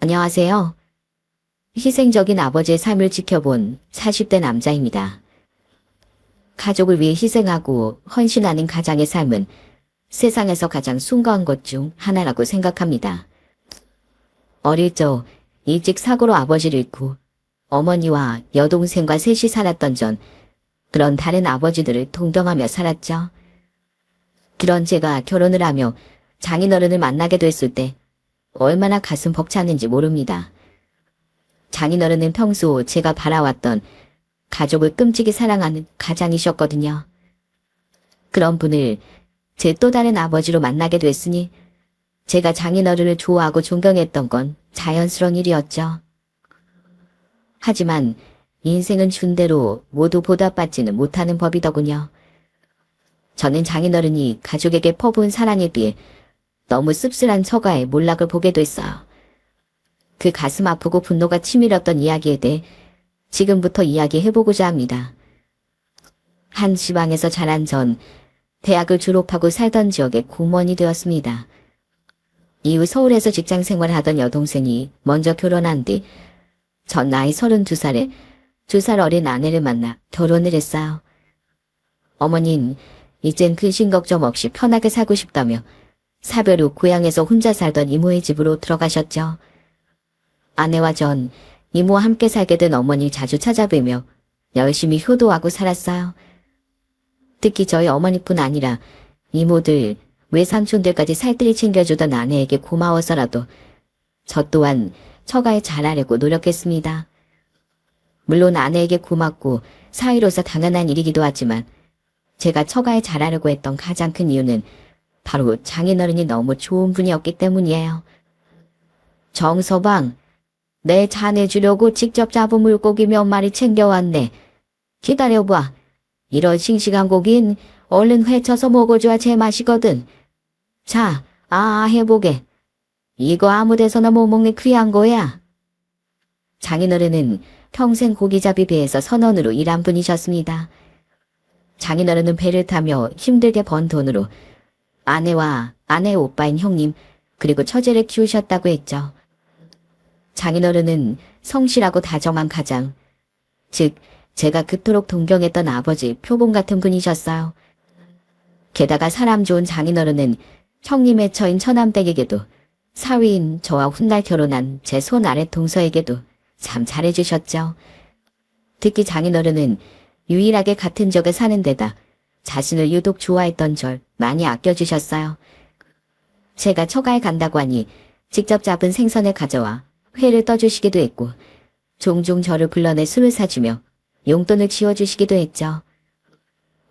안녕하세요. 희생적인 아버지의 삶을 지켜본 40대 남자입니다. 가족을 위해 희생하고 헌신하는 가장의 삶은 세상에서 가장 숭고한 것 중 하나라고 생각합니다. 어릴 적 일찍 사고로 아버지를 잃고 어머니와 여동생과 셋이 살았던 전 그런 다른 아버지들을 동경하며 살았죠. 그런 제가 결혼을 하며 장인어른을 만나게 됐을 때 얼마나 가슴 벅찼는지 모릅니다. 장인어른은 평소 제가 바라왔던 가족을 끔찍이 사랑하는 가장이셨거든요. 그런 분을 제 또 다른 아버지로 만나게 됐으니 제가 장인어른을 좋아하고 존경했던 건 자연스러운 일이었죠. 하지만 인생은 준 대로 모두 보답받지는 못하는 법이더군요. 저는 장인어른이 가족에게 퍼부은 사랑에 비해 너무 씁쓸한 처가의 몰락을 보게 됐어요. 그 가슴 아프고 분노가 치밀었던 이야기에 대해 지금부터 이야기해보고자 합니다. 한 지방에서 자란 전 대학을 졸업하고 살던 지역의 공무원이 되었습니다. 이후 서울에서 직장 생활을 하던 여동생이 먼저 결혼한 뒤 전 나이 32살에 2살 어린 아내를 만나 결혼을 했어요. 어머니는 이젠 근심 걱정 없이 편하게 살고 싶다며 사별 후 고향에서 혼자 살던 이모의 집으로 들어가셨죠. 아내와 전 이모와 함께 살게 된 어머니 자주 찾아뵈며 열심히 효도하고 살았어요. 특히 저희 어머니뿐 아니라 이모들, 외삼촌들까지 살뜰히 챙겨주던 아내에게 고마워서라도 저 또한 처가에 잘하려고 노력했습니다. 물론 아내에게 고맙고 사위로서 당연한 일이기도 하지만 제가 처가에 잘하려고 했던 가장 큰 이유는 바로 장인어른이 너무 좋은 분이었기 때문이에요. 정서방, 내 자네 주려고 직접 잡은 물고기 몇 마리 챙겨왔네. 기다려봐. 이런 싱싱한 고긴 얼른 회쳐서 먹어줘야 제맛이거든. 자, 해보게. 이거 아무 데서나 못 먹는 귀한 거야. 장인어른은 평생 고기잡이 배에서 선원으로 일한 분이셨습니다. 장인어른은 배를 타며 힘들게 번 돈으로 아내와 아내의 오빠인 형님 그리고 처제를 키우셨다고 했죠. 장인어른은 성실하고 다정한 가장, 즉 제가 그토록 동경했던 아버지 표본 같은 분이셨어요. 게다가 사람 좋은 장인어른은 형님의 처인 처남댁에게도 사위인 저와 훗날 결혼한 제 손 아래 동서에게도 참 잘해주셨죠. 특히 장인어른은 유일하게 같은 지역에 사는 데다 자신을 유독 좋아했던 절 많이 아껴주셨어요. 제가 처가에 간다고 하니 직접 잡은 생선을 가져와 회를 떠주시기도 했고 종종 저를 불러내 술을 사주며 용돈을 지어주시기도 했죠.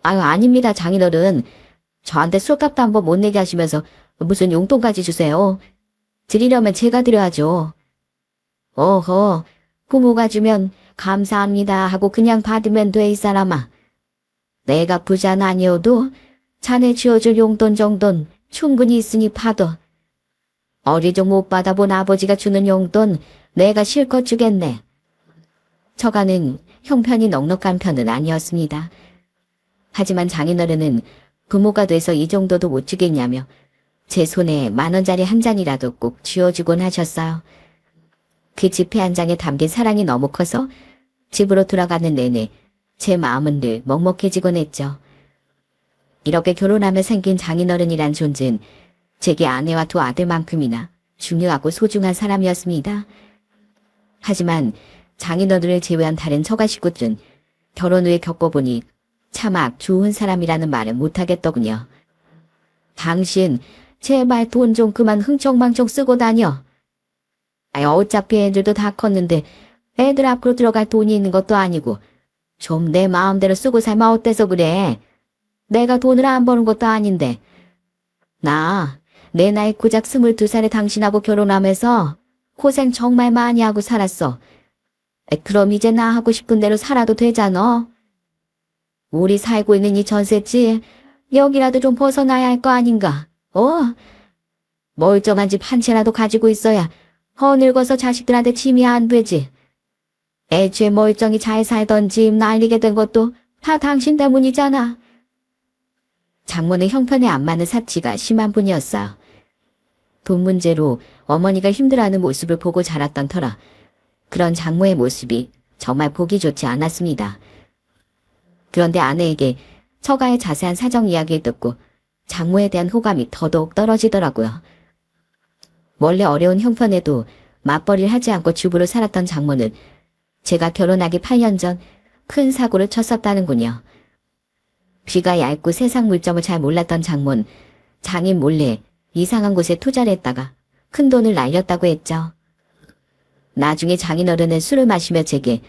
아유, 아닙니다, 장인어른. 저한테 술값도 한번 못 내게 하시면서 무슨 용돈까지 주세요. 드리려면 제가 드려야죠. 어허, 부모가 주면 감사합니다 하고 그냥 받으면 돼, 이 사람아. 내가 부자는 아니어도 자네 지어줄 용돈 정도는 충분히 있으니 받아. 어리적 못 받아본 아버지가 주는 용돈 내가 실컷 주겠네. 처가는 형편이 넉넉한 편은 아니었습니다. 하지만 장인어른은 부모가 돼서 이 정도도 못 주겠냐며 제 손에 10,000원짜리 한 잔이라도 꼭 쥐어주곤 하셨어요. 그 지폐 한 장에 담긴 사랑이 너무 커서 집으로 돌아가는 내내 제 마음은 늘 먹먹해지곤 했죠. 이렇게 결혼하며 생긴 장인어른이란 존재는 제게 아내와 두 아들만큼이나 중요하고 소중한 사람이었습니다. 하지만 장인어른을 제외한 다른 처가 식구들은 결혼 후에 겪어보니 차마 좋은 사람이라는 말은 못하겠더군요. 당신 제발 돈 좀 그만 흥청망청 쓰고 다녀. 어차피 애들도 다 컸는데 애들 앞으로 들어갈 돈이 있는 것도 아니고 좀 내 마음대로 쓰고 살면 어때서 그래. 내가 돈을 안 버는 것도 아닌데. 내 나이 고작 22살에 당신하고 결혼하면서 고생 정말 많이 하고 살았어. 그럼 이제 나 하고 싶은 대로 살아도 되잖아. 우리 살고 있는 이 전셋집 여기라도 좀 벗어나야 할 거 아닌가. 멀쩡한 집 한 채라도 가지고 있어야 늙어서 자식들한테 짐이 안 되지. 애초에 멀쩡히 잘 살던 집 날리게 된 것도 다 당신 때문이잖아. 장모는 형편에 안 맞는 사치가 심한 분이었어요. 돈 문제로 어머니가 힘들어하는 모습을 보고 자랐던 터라 그런 장모의 모습이 정말 보기 좋지 않았습니다. 그런데 아내에게 처가의 자세한 사정 이야기를 듣고 장모에 대한 호감이 더더욱 떨어지더라고요. 원래 어려운 형편에도 맞벌이를 하지 않고 주부로 살았던 장모는 제가 결혼하기 8년 전 큰 사고를 쳤었다는군요. 귀가 얇고 세상 물정을 잘 몰랐던 장모는 장인 몰래 이상한 곳에 투자를 했다가 큰 돈을 날렸다고 했죠. 나중에 장인어른은 술을 마시며 제게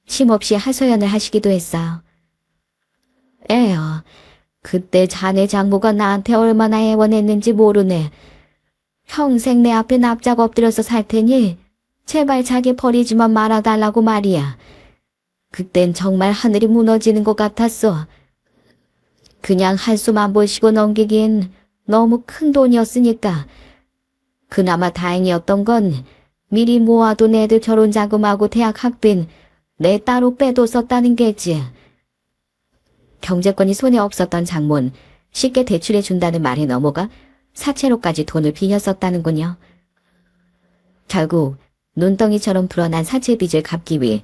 쉼없이 하소연을 하시기도 했어요. 에휴, 그때 자네 장모가 나한테 얼마나 애원했는지 모르네. 평생 내 앞에 납작 엎드려서 살 테니 제발 자기 버리지만 말아달라고 말이야. 그땐 정말 하늘이 무너지는 것 같았어. 그냥 한숨 못 쉬고 넘기기엔 너무 큰 돈이었으니까. 그나마 다행이었던 건 미리 모아둔 애들 결혼 자금하고 대학 학비는 내 따로 빼뒀었다는 게지. 경제권이 손에 없었던 장모는 쉽게 대출해 준다는 말에 넘어가 사채로까지 돈을 빌렸었다는군요. 결국 눈덩이처럼 불어난 사채 빚을 갚기 위해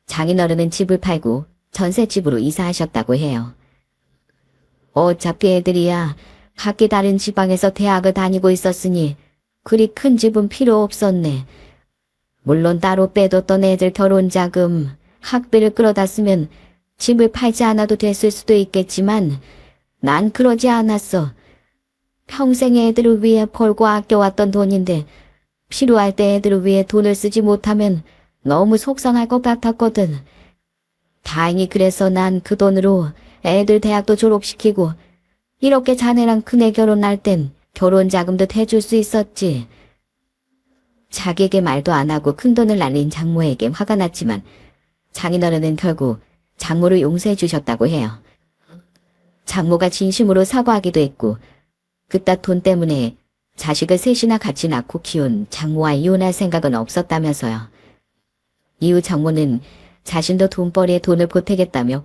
장인어른은 집을 팔고 전셋집으로 이사하셨다고 해요. 어차피 애들이야 각기 다른 지방에서 대학을 다니고 있었으니 그리 큰 집은 필요 없었네. 물론 따로 빼뒀던 애들 결혼 자금, 학비를 끌어다 쓰면 집을 팔지 않아도 됐을 수도 있겠지만 난 그러지 않았어. 평생 애들을 위해 벌고 아껴왔던 돈인데 필요할 때 애들을 위해 돈을 쓰지 못하면 너무 속상할 것 같았거든. 다행히 그래서 난 그 돈으로 애들 대학도 졸업시키고 이렇게 자네랑 큰애 결혼할 땐 결혼 자금도 대줄 수 있었지. 자기에게 말도 안 하고 큰돈을 날린 장모에게 화가 났지만 장인어른은 결국 장모를 용서해 주셨다고 해요. 장모가 진심으로 사과하기도 했고 그깟 돈 때문에 자식을 셋이나 같이 낳고 키운 장모와 이혼할 생각은 없었다면서요. 이후 장모는 자신도 돈벌이에 돈을 보태겠다며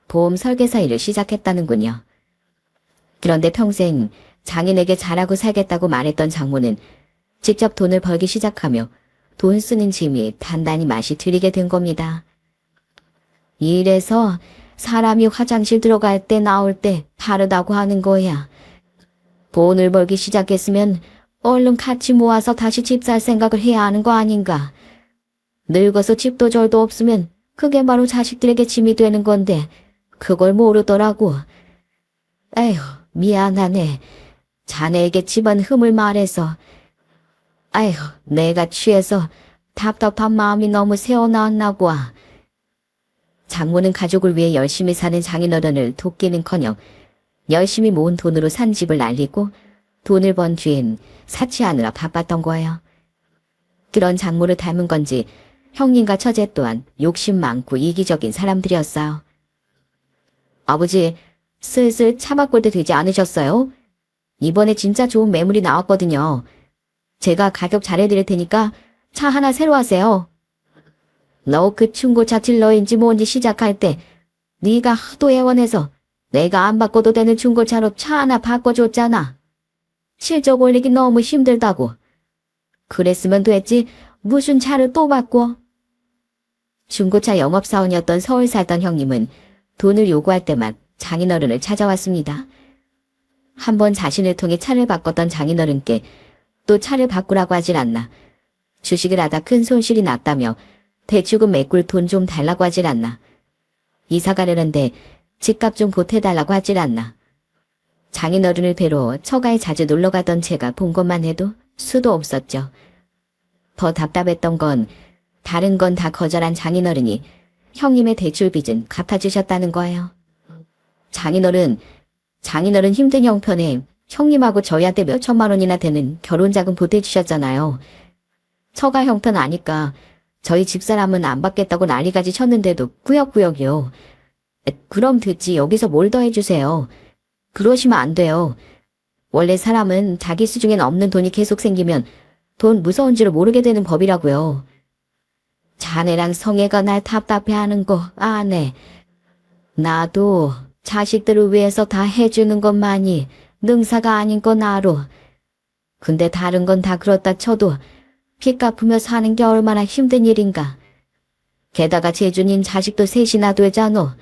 보험 설계사 일을 시작했다는군요. 그런데 평생 장인에게 잘하고 살겠다고 말했던 장모는 직접 돈을 벌기 시작하며 돈 쓰는 짐이 단단히 맛이 들이게 된 겁니다. 이래서 사람이 화장실 들어갈 때 나올 때 다르다고 하는 거야. 돈을 벌기 시작했으면 얼른 같이 모아서 다시 집 살 생각을 해야 하는 거 아닌가. 늙어서 집도 절도 없으면 그게 바로 자식들에게 짐이 되는 건데 그걸 모르더라고. 에휴, 미안하네. 자네에게 집안 흠을 말해서. 아휴, 내가 취해서 답답한 마음이 너무 새어나왔나 보아. 장모는 가족을 위해 열심히 사는 장인어른을 돕기는커녕 열심히 모은 돈으로 산 집을 날리고 돈을 번 뒤엔 사치하느라 바빴던 거예요. 그런 장모를 닮은 건지 형님과 처제 또한 욕심 많고 이기적인 사람들이었어요. 아버지, 슬슬 차 바꿀 때 되지 않으셨어요? 이번에 진짜 좋은 매물이 나왔거든요. 제가 가격 잘해드릴 테니까 차 하나 새로 하세요. 너 그 중고차 딜러인지 뭔지 시작할 때 네가 하도 애원해서 내가 안 바꿔도 되는 중고차로 차 하나 바꿔줬잖아. 실적 올리기 너무 힘들다고. 그랬으면 됐지 무슨 차를 또 바꿔. 중고차 영업사원이었던 서울 살던 형님은 돈을 요구할 때만 장인어른을 찾아왔습니다. 한번 자신을 통해 차를 바꿨던 장인어른께 또 차를 바꾸라고 하질 않나. 주식을 하다 큰 손실이 났다며 대출금 메꿀 돈 좀 달라고 하질 않나. 이사 가려는데 집값 좀 보태달라고 하질 않나. 장인어른을 뵈러 처가에 자주 놀러가던 제가 본 것만 해도 수도 없었죠. 더 답답했던 건 다른 건 다 거절한 장인어른이 형님의 대출 빚은 갚아주셨다는 거예요. 장인어른 힘든 형편에 형님하고 저희한테 몇 천만 원이나 되는 결혼자금 보태주셨잖아요. 처가 형편 아니까 저희 집사람은 안 받겠다고 난리까지 쳤는데도 꾸역꾸역이요. 그럼 듣지 여기서 뭘 더 해주세요. 그러시면 안 돼요. 원래 사람은 자기 수중엔 없는 돈이 계속 생기면 돈 무서운 줄을 모르게 되는 법이라고요. 자네랑 성애가 날 답답해하는 거 아네. 나도 자식들을 위해서 다 해주는 것만이 능사가 아닌 건 알아. 근데 다른 건 다 그렇다 쳐도 빚 갚으며 사는 게 얼마나 힘든 일인가. 게다가 재준인 자식도 셋이나 되잖아.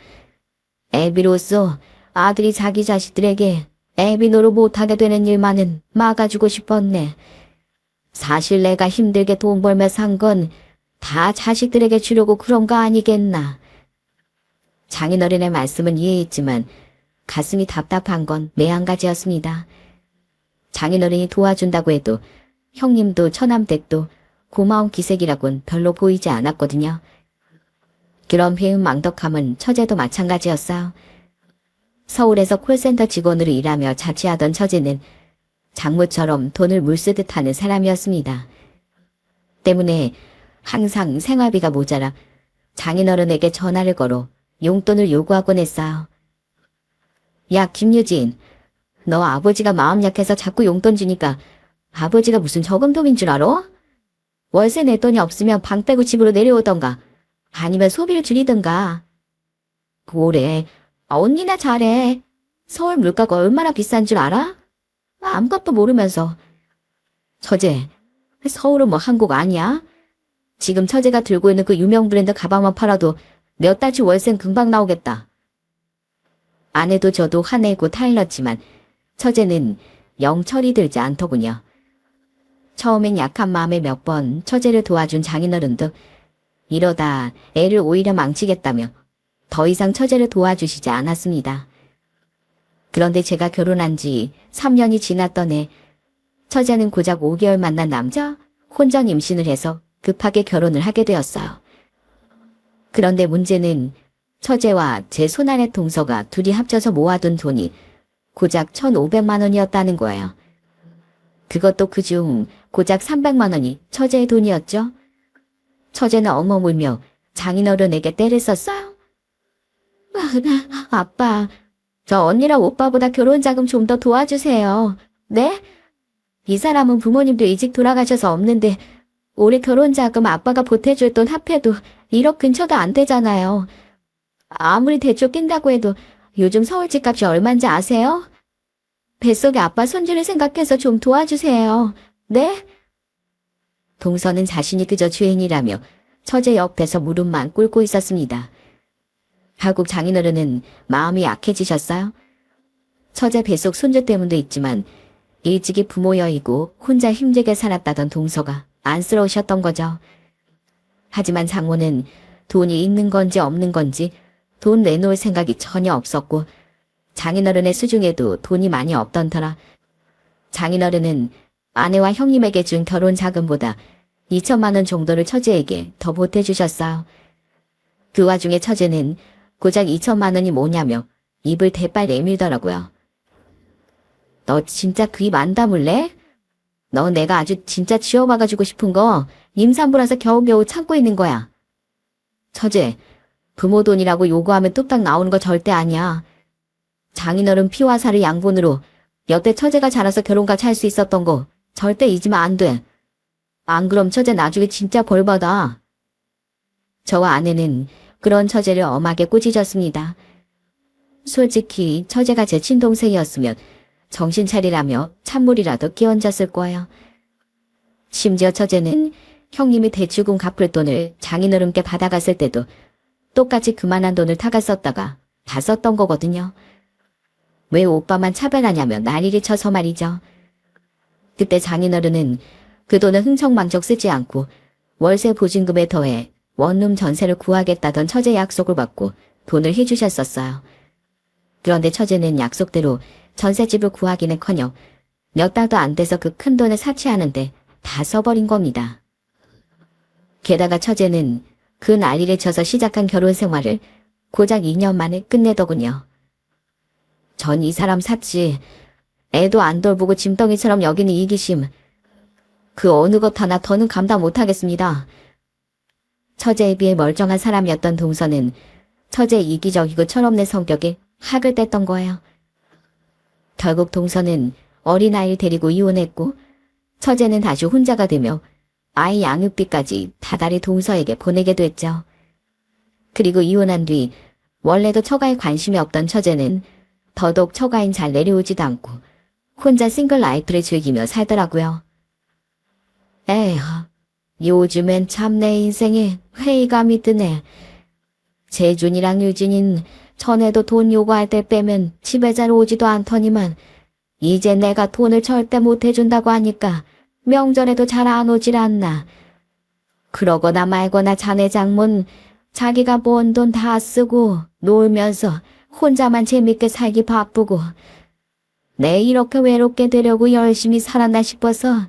애비로서 아들이 자기 자식들에게 애비 노릇 못하게 되는 일만은 막아주고 싶었네. 사실 내가 힘들게 돈 벌며 산 건 다 자식들에게 주려고 그런 거 아니겠나. 장인어른의 말씀은 이해했지만 가슴이 답답한 건 매한가지였습니다. 장인어른이 도와준다고 해도 형님도 처남댁도 고마운 기색이라곤 별로 보이지 않았거든요. 그런 배은망덕함은 처제도 마찬가지였어요. 서울에서 콜센터 직원으로 일하며 자취하던 처제는 장모처럼 돈을 물쓰듯 하는 사람이었습니다. 때문에 항상 생활비가 모자라 장인어른에게 전화를 걸어 용돈을 요구하곤 했어요. 야, 김유진, 너 아버지가 마음 약해서 자꾸 용돈 주니까 아버지가 무슨 저금통인 줄 알아? 월세 낼 돈이 없으면 방 빼고 집으로 내려오던가 아니면 소비를 줄이던가. 그래, 언니나 잘해. 서울 물가가 얼마나 비싼 줄 알아? 아무것도 모르면서. 처제, 서울은 뭐 한국 아니야? 지금 처제가 들고 있는 그 유명 브랜드 가방만 팔아도 몇 달치 월세는 금방 나오겠다. 아내도 저도 화내고 타일렀지만 처제는 영 철이 들지 않더군요. 처음엔 약한 마음에 몇 번 처제를 도와준 장인어른도 이러다 애를 오히려 망치겠다며 더 이상 처제를 도와주시지 않았습니다. 그런데 제가 결혼한 지 3년이 지났던 해 처제는 고작 5개월 만난 남자 혼전 임신을 해서 급하게 결혼을 하게 되었어요. 그런데 문제는 처제와 제 손안의 동서가 둘이 합쳐서 모아둔 돈이 고작 1,500만 원이었다는 거예요. 그것도 그중 고작 300만 원이 처제의 돈이었죠. 처제는 엉엉 울며 장인어른에게 떼를 썼어요. 아빠, 저 언니랑 오빠보다 결혼자금 좀 더 도와주세요. 네? 이 사람은 부모님도 일찍 돌아가셔서 없는데 올해 결혼자금 아빠가 보태줄 돈 합해도 1억 근처도 안 되잖아요. 아무리 대출 낀다고 해도 요즘 서울 집값이 얼마인지 아세요? 뱃속에 아빠 손주를 생각해서 좀 도와주세요. 네? 동서는 자신이 그저 주인이라며 처제 옆에서 무릎만 꿇고 있었습니다. 결국 장인어른은 마음이 약해지셨어요. 처제 뱃속 손주 때문도 있지만 일찍이 부모여이고 혼자 힘들게 살았다던 동서가 안쓰러우셨던 거죠. 하지만 장모는 돈이 있는 건지 없는 건지 돈 내놓을 생각이 전혀 없었고 장인어른의 수중에도 돈이 많이 없던 터라 장인어른은 아내와 형님에게 준 결혼 자금보다 2천만 원 정도를 처제에게 더 보태주셨어요. 그 와중에 처제는 고작 2천만 원이 뭐냐며 입을 대빨 내밀더라고요. 너 진짜 그 입 안 다물래? 너 내가 아주 진짜 쥐어박아주고 싶은 거 임산부라서 겨우겨우 참고 있는 거야. 처제, 부모 돈이라고 요구하면 뚝딱 나오는 거 절대 아니야. 장인어른 피와 살의 양분으로 여태 처제가 자라서 결혼까지 할 수 있었던 거 절대 잊으면 안 돼. 안 그럼 처제 나중에 진짜 벌 받아. 저와 아내는 그런 처제를 엄하게 꾸짖었습니다. 솔직히 처제가 제 친동생이었으면 정신 차리라며 찬물이라도 끼얹었을 거예요. 심지어 처제는 형님이 대출금 갚을 돈을 장인어른께 받아갔을 때도 똑같이 그만한 돈을 타가 썼다가 다 썼던 거거든요. 왜 오빠만 차별하냐며 난리를 쳐서 말이죠. 그때 장인어른은 그 돈을 흥청망청 쓰지 않고 월세 보증금에 더해 원룸 전세를 구하겠다던 처제 약속을 받고 돈을 해주셨었어요. 그런데 처제는 약속대로 전셋집을 구하기는커녕 몇 달도 안 돼서 그 큰 돈을 사치하는데 다 써버린 겁니다. 게다가 처제는 그 난리를 쳐서 시작한 결혼 생활을 고작 2년 만에 끝내더군요. 전 이 사람 샀지. 애도 안 돌보고 짐덩이처럼 여기는 이기심. 그 어느 것 하나 더는 감당 못하겠습니다. 처제에 비해 멀쩡한 사람이었던 동서는 처제의 이기적이고 철없는 성격에 학을 뗐던 거예요. 결국 동서는 어린아이를 데리고 이혼했고 처제는 다시 혼자가 되며 아이 양육비까지 다달이 동서에게 보내게 됐죠. 그리고 이혼한 뒤 원래도 처가에 관심이 없던 처제는 더더욱 처가인 잘 내려오지도 않고 혼자 싱글 라이프를 즐기며 살더라고요. 에휴, 요즘엔 참 내 인생에 회의감이 드네. 재준이랑 유진인 전에도 돈 요구할 때 빼면 집에 잘 오지도 않더니만 이제 내가 돈을 절대 못 해준다고 하니까 명절에도 잘 안 오질 않나. 그러거나 말거나 자네 장모는 자기가 번 돈 다 쓰고 놀면서 혼자만 재밌게 살기 바쁘고 내 이렇게 외롭게 되려고 열심히 살았나 싶어서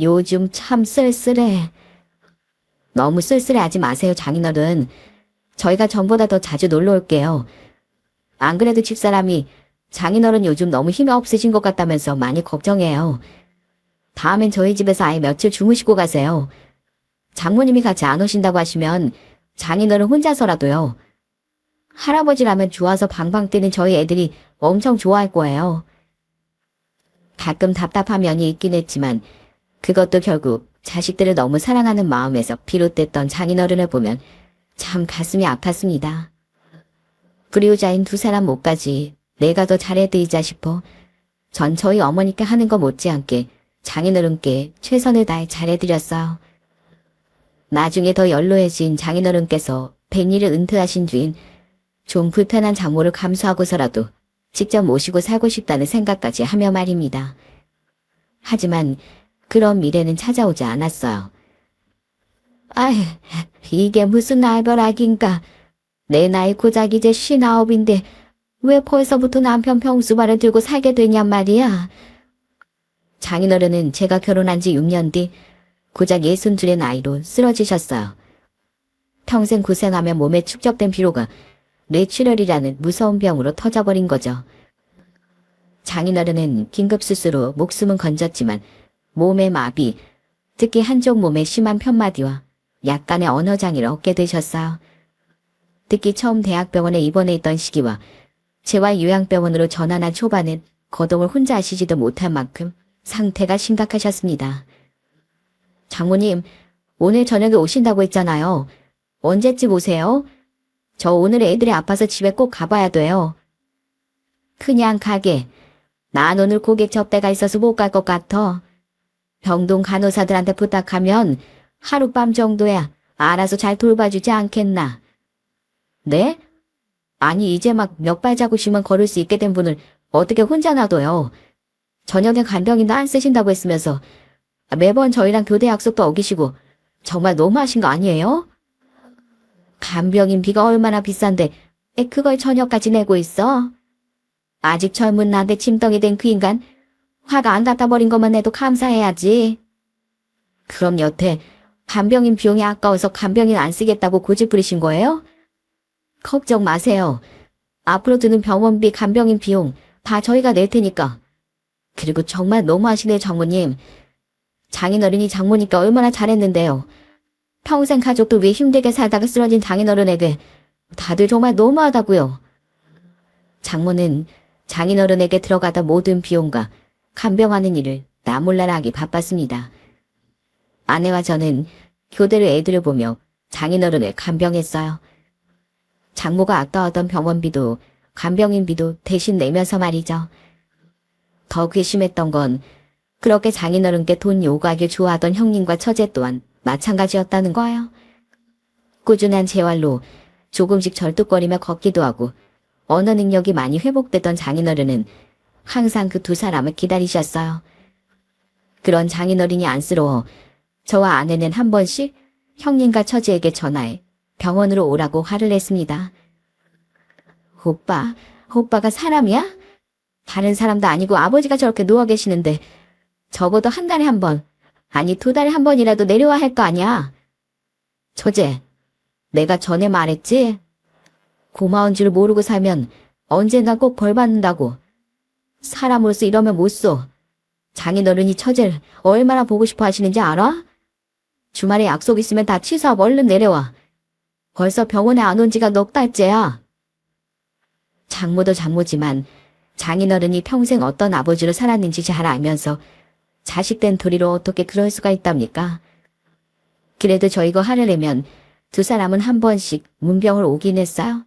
요즘 참 쓸쓸해. 너무 쓸쓸해하지 마세요, 장인어른. 저희가 전보다 더 자주 놀러 올게요. 안 그래도 집사람이 장인어른 요즘 너무 힘이 없으신 것 같다면서 많이 걱정해요. 다음엔 저희 집에서 아예 며칠 주무시고 가세요. 장모님이 같이 안 오신다고 하시면 장인어른 혼자서라도요. 할아버지라면 좋아서 방방 뛰는 저희 애들이 엄청 좋아할 거예요. 가끔 답답한 면이 있긴 했지만 그것도 결국 자식들을 너무 사랑하는 마음에서 비롯됐던 장인어른을 보면 참 가슴이 아팠습니다. 불효자인 두 사람 못까지 내가 더 잘해드리자 싶어 전 저희 어머니께 하는 거 못지않게 장인어른께 최선을 다해 잘해드렸어요. 나중에 더 연로해진 장인어른께서 백리를 은퇴하신 뒤인 좀 불편한 장모를 감수하고서라도 직접 모시고 살고 싶다는 생각까지 하며 말입니다. 하지만 그런 미래는 찾아오지 않았어요. 아휴, 이게 무슨 날벼락인가. 내 나이 고작 이제 59인데 왜 벌써부터 남편 병수발을 들고 살게 되냔 말이야. 장인어른은 제가 결혼한 지 6년 뒤 고작 62의 나이로 쓰러지셨어요. 평생 고생하며 몸에 축적된 피로가 뇌출혈이라는 무서운 병으로 터져버린 거죠. 장인어른은 긴급수술로 목숨은 건졌지만 몸의 마비, 특히 한쪽 몸의 심한 편마디와 약간의 언어장애를 얻게 되셨어요. 특히 처음 대학병원에 입원해 있던 시기와 재활 요양병원으로 전환한 초반엔 거동을 혼자 하시지도 못할 만큼 상태가 심각하셨습니다. 장모님, 오늘 저녁에 오신다고 했잖아요. 언제쯤 오세요? 저 오늘 애들이 아파서 집에 꼭 가봐야 돼요. 그냥 가게. 난 오늘 고객 접대가 있어서 못 갈 것 같아. 병동 간호사들한테 부탁하면 하룻밤 정도야 알아서 잘 돌봐주지 않겠나. 네? 아니 이제 막 몇 발자국씩만 걸을 수 있게 된 분을 어떻게 혼자 놔둬요. 저녁에 간병인도 안 쓰신다고 했으면서 매번 저희랑 교대 약속도 어기시고 정말 너무하신 거 아니에요? 간병인 비가 얼마나 비싼데 그걸 저녁까지 내고 있어? 아직 젊은 나한테 짐덩이 된 그 인간 화가 안 닿아버린 것만 해도 감사해야지. 그럼 여태 간병인 비용이 아까워서 간병인 안 쓰겠다고 고집 부리신 거예요? 걱정 마세요. 앞으로 드는 병원비, 간병인 비용 다 저희가 낼 테니까. 그리고 정말 너무하시네 장모님. 장인어른이 장모니까 얼마나 잘했는데요. 평생 가족들 위해 힘들게 살다가 쓰러진 장인어른에게 다들 정말 너무하다고요. 장모는 장인어른에게 들어가다 모든 비용과 간병하는 일을 나 몰라라 하기 바빴습니다. 아내와 저는 교대로 애들을 보며 장인어른을 간병했어요. 장모가 아까웠던 병원비도 간병인비도 대신 내면서 말이죠. 더 괘씸했던 건 그렇게 장인어른께 돈 요구하길 좋아하던 형님과 처제 또한 마찬가지였다는 거예요. 꾸준한 재활로 조금씩 절뚝거리며 걷기도 하고 언어 능력이 많이 회복되던 장인어른은 항상 그 두 사람을 기다리셨어요. 그런 장인어른이 안쓰러워 저와 아내는 한 번씩 형님과 처제에게 전화해 병원으로 오라고 화를 냈습니다. 오빠가 사람이야? 다른 사람도 아니고 아버지가 저렇게 누워 계시는데 적어도 한 달에 한 번, 아니 2달에 한 번이라도 내려와 할 거 아니야. 처제, 내가 전에 말했지? 고마운 줄 모르고 살면 언젠가 꼭 벌 받는다고. 사람으로서 이러면 못 써. 장인어른이 처제를 얼마나 보고 싶어 하시는지 알아? 주말에 약속 있으면 다 취소하고 얼른 내려와. 벌써 병원에 안 온 지가 넉 달째야. 장모도 장모지만 장인어른이 평생 어떤 아버지로 살았는지 잘 알면서 자식된 도리로 어떻게 그럴 수가 있답니까? 그래도 저 이거 화를 내면 두 사람은 한 번씩 문병을 오긴 했어요.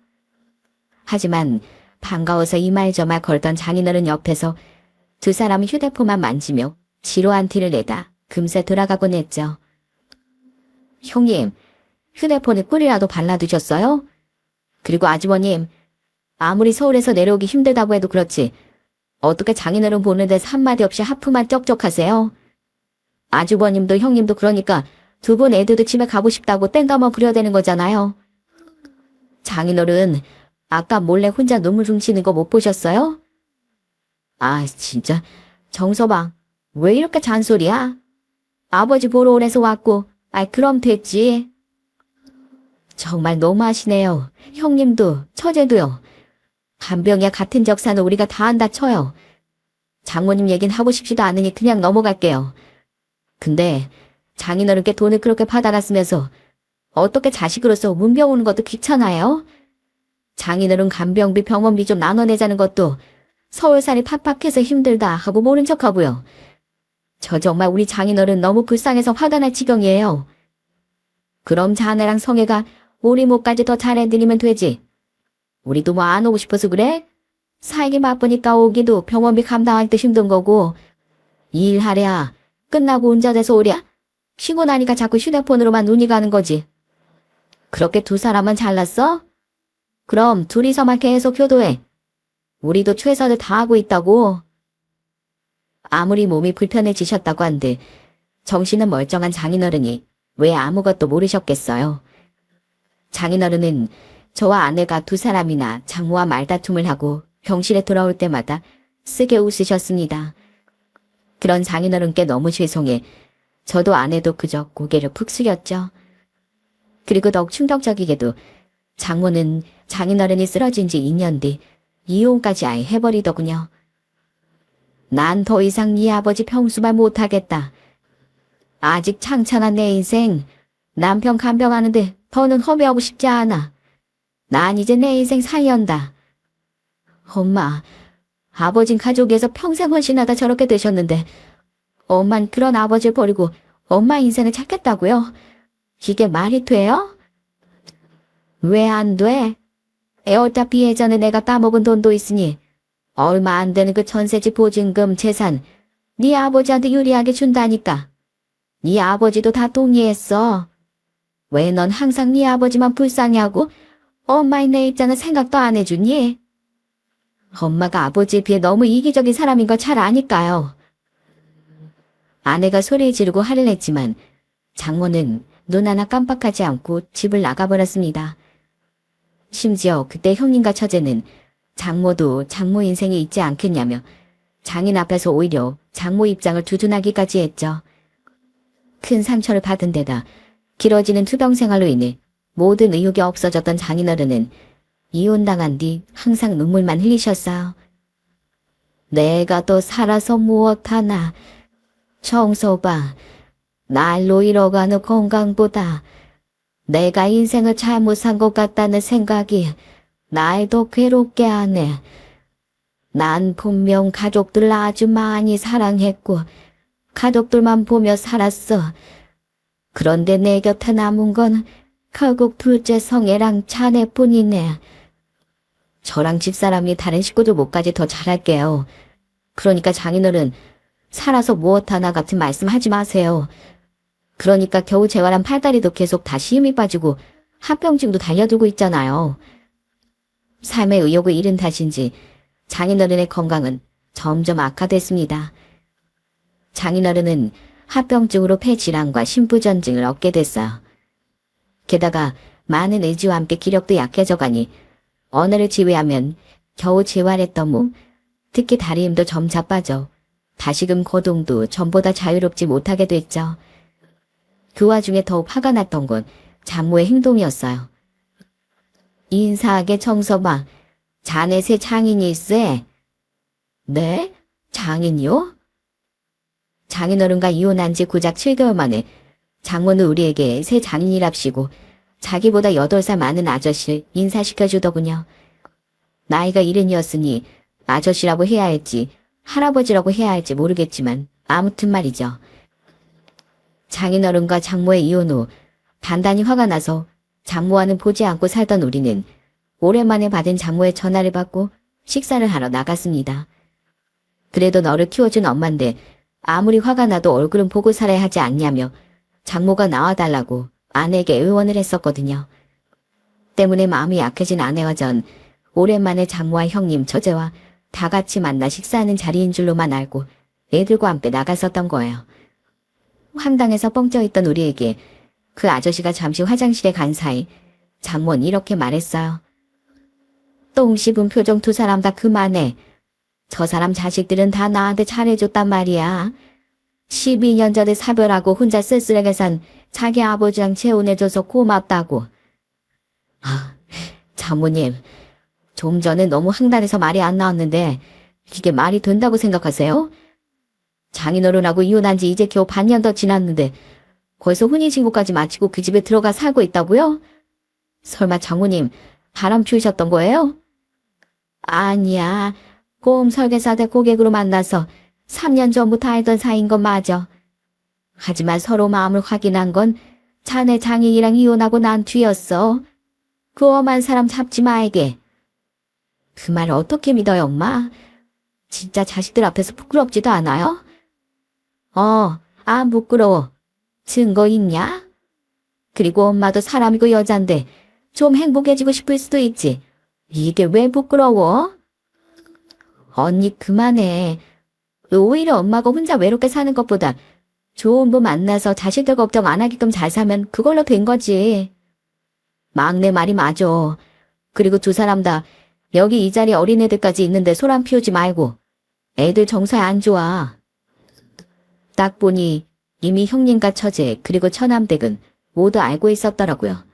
하지만 반가워서 이 말 저 말 걸던 장인어른 옆에서 두 사람이 휴대폰만 만지며 지루한 티를 내다 금세 돌아가곤 했죠. 형님, 휴대폰에 꿀이라도 발라두셨어요? 그리고 아주버님, 아무리 서울에서 내려오기 힘들다고 해도 그렇지 어떻게 장인어른 보는 데서 한마디 없이 하프만 쩍쩍하세요? 아주버님도 형님도 그러니까 두 분 애들도 집에 가고 싶다고 땡가만 부려대는 거잖아요. 장인어른, 아까 몰래 혼자 눈물 훔치는 거 못 보셨어요? 아, 진짜. 정서방, 왜 이렇게 잔소리야? 아버지 보러 오래서 왔고, 그럼 됐지. 정말 너무하시네요. 형님도, 처제도요. 간병이야 같은 적사는 우리가 다 한다 쳐요. 장모님 얘긴 하고 싶지도 않으니 그냥 넘어갈게요. 근데 장인어른께 돈을 그렇게 받아갔으면서 어떻게 자식으로서 문병 오는 것도 귀찮아요? 장인어른 간병비 병원비 좀 나눠내자는 것도 서울살이 팍팍해서 힘들다 하고 모른 척하고요. 저 정말 우리 장인어른 너무 불쌍해서 화가 날 지경이에요. 그럼 자네랑 성애가 우리 목까지 더 잘해드리면 되지. 우리도 뭐 안 오고 싶어서 그래? 살기 바쁘니까 오기도 병원비 감당할 때 힘든 거고 일하랴 끝나고 운전해서 오랴 쉬고 나니까 자꾸 휴대폰으로만 눈이 가는 거지. 그렇게 두 사람은 잘났어? 그럼 둘이서만 계속 효도해. 우리도 최선을 다하고 있다고. 아무리 몸이 불편해지셨다고 한들 정신은 멀쩡한 장인어른이 왜 아무것도 모르셨겠어요. 장인어른은 저와 아내가 두 사람이나 장모와 말다툼을 하고 병실에 돌아올 때마다 쓰게 웃으셨습니다. 그런 장인어른께 너무 죄송해 저도 아내도 그저 고개를 푹 숙였죠. 그리고 더욱 충격적이게도 장모는 장인어른이 쓰러진 지 2년 뒤 이혼까지 아예 해버리더군요. 난 더 이상 네 아버지 평수말 못하겠다. 아직 창창한 내 인생 남편 간병하는데 더는 허비하고 싶지 않아. 난 이제 내 인생 살련다. 엄마, 아버진 가족에서 평생 헌신하다 저렇게 되셨는데 엄만 그런 아버지를 버리고 엄마 인생을 찾겠다고요? 이게 말이 돼요? 왜 안 돼? 어차피 예전에 내가 따먹은 돈도 있으니 얼마 안 되는 그 전세집 보증금 재산 네 아버지한테 유리하게 준다니까. 네 아버지도 다 동의했어. 왜 넌 항상 네 아버지만 불쌍해하고 엄마의 내 입장은 생각도 안 해주니? 엄마가 아버지에 비해 너무 이기적인 사람인 걸 잘 아니까요. 아내가 소리 지르고 화를 냈지만 장모는 눈 하나 깜빡하지 않고 집을 나가버렸습니다. 심지어 그때 형님과 처제는 장모도 장모 인생에 있지 않겠냐며 장인 앞에서 오히려 장모 입장을 두둔하기까지 했죠. 큰 상처를 받은 데다 길어지는 투병 생활로 인해 모든 의욕이 없어졌던 장인어른은 이혼당한 뒤 항상 눈물만 흘리셨어요. 내가 또 살아서 무엇하나. 정서봐, 날로 잃어가는 건강보다 내가 인생을 잘못 산 것 같다는 생각이 날 더 괴롭게 하네. 난 분명 가족들 아주 많이 사랑했고 가족들만 보며 살았어. 그런데 내 곁에 남은 건 결국 둘째 성애랑 자네뿐이네. 저랑 집사람이 다른 식구들 못까지 더 잘할게요. 그러니까 장인어른 살아서 무엇하나 같은 말씀하지 마세요. 그러니까 겨우 재활한 팔다리도 계속 다시 힘이 빠지고 합병증도 달려들고 있잖아요. 삶의 의욕을 잃은 탓인지 장인어른의 건강은 점점 악화됐습니다. 장인어른은 합병증으로 폐질환과 심부전증을 얻게 됐어요. 게다가 많은 의지와 함께 기력도 약해져 가니 언어를 지휘하면 겨우 재활했던 몸, 특히 다리 힘도 점차 빠져 다시금 거동도 전보다 자유롭지 못하게 됐죠. 그 와중에 더욱 화가 났던 건 장모의 행동이었어요. 인사하게 정서봐. 자네 새 장인이 있으에. 네? 장인이요? 장인어른과 이혼한 지 고작 7개월 만에 장모는 우리에게 새 장인이랍시고 자기보다 8살 많은 아저씨를 인사시켜주더군요. 나이가 70이었으니 아저씨라고 해야 할지 할아버지라고 해야 할지 모르겠지만 아무튼 말이죠. 장인어른과 장모의 이혼 후 단단히 화가 나서 장모와는 보지 않고 살던 우리는 오랜만에 받은 장모의 전화를 받고 식사를 하러 나갔습니다. 그래도 너를 키워준 엄만데 아무리 화가 나도 얼굴은 보고 살아야 하지 않냐며 장모가 나와달라고 아내에게 의원을 했었거든요. 때문에 마음이 약해진 아내와 전 오랜만에 장모와 형님, 처제와 다 같이 만나 식사하는 자리인 줄로만 알고 애들과 함께 나갔었던 거예요. 황당해서 뻥쪄있던 우리에게 그 아저씨가 잠시 화장실에 간 사이 장모는 이렇게 말했어요. 똥 씹은 표정 두 사람 다 그만해. 저 사람 자식들은 다 나한테 잘해줬단 말이야. 12년 전에 사별하고 혼자 쓸쓸하게 산 자기 아버지랑 재혼해줘서 고맙다고. 아, 장모님, 좀 전에 너무 황당해서 말이 안 나왔는데 이게 말이 된다고 생각하세요? 장인어른하고 이혼한 지 이제 겨우 반년 더 지났는데 벌써 혼인신고까지 마치고 그 집에 들어가 살고 있다고요? 설마 장모님 바람 피우셨던 거예요? 아니야. 꼼 설계사대 고객으로 만나서 3년 전부터 알던 사이인 건 맞아. 하지만 서로 마음을 확인한 건 자네 장인이랑 이혼하고 난 뒤였어. 그 엄한 사람 잡지 마에게. 그 말 어떻게 믿어요, 엄마? 진짜 자식들 앞에서 부끄럽지도 않아요? 안 부끄러워. 증거 있냐? 그리고 엄마도 사람이고 여잔데 좀 행복해지고 싶을 수도 있지. 이게 왜 부끄러워? 언니 그만해. 오히려 엄마가 혼자 외롭게 사는 것보다 좋은 분 만나서 자식들 걱정 안 하게끔 잘 살면 그걸로 된 거지. 막내 말이 맞아. 그리고 두 사람 다 여기 이 자리에 어린애들까지 있는데 소란 피우지 말고. 애들 정서에 안 좋아. 딱 보니 이미 형님과 처제 그리고 처남댁은 모두 알고 있었더라고요.